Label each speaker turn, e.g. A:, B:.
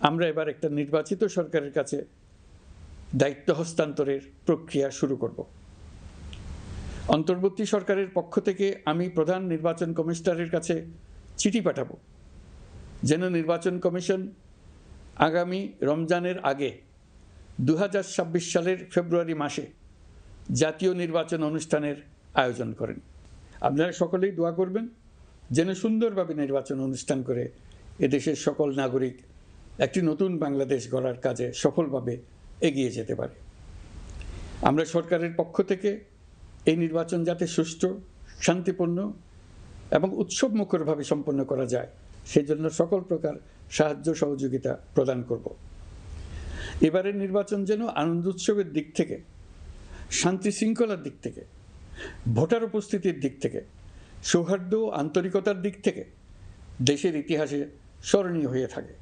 A: আমরা এবার একটা নির্বাচিত সরকারের কাছে দায়িত্ব হস্তান্তরের প্রক্রিয়া শুরু করব। অন্তর্বর্তী সরকারের পক্ষ থেকে আমি প্রধান নির্বাচন কমিশনারের কাছে চিঠি পাঠাবো যেন নির্বাচন কমিশন আগামী রমজানের আগে 2026 সালের ফেব্রুয়ারি মাসে জাতীয় নির্বাচন অনুষ্ঠানের আয়োজন করেন। আপনারা সকলেই দোয়া করবেন যেন সুন্দরভাবে নির্বাচন অনুষ্ঠান করে এদেশের সকল নাগরিক একটি নতুন বাংলাদেশ গড়ার কাজে সফলভাবে এগিয়ে যেতে পারে। আমরা সরকারের পক্ষ থেকে এই নির্বাচন যাতে সুষ্ঠু, শান্তিপূর্ণ এবং উৎসবমুখরভাবে সম্পন্ন করা যায় সেজন্য সকল প্রকার সাহায্য সহযোগিতা প্রদান করব। এবারের নির্বাচন যেন আনন্দ উৎসবের দিক থেকে, শান্তি শৃঙ্খলার দিক থেকে, ভোটার উপস্থিতির দিক থেকে, সৌহার্দ্য ও আন্তরিকতার দিক থেকে দেশের ইতিহাসে স্মরণীয় হয়ে থাকে।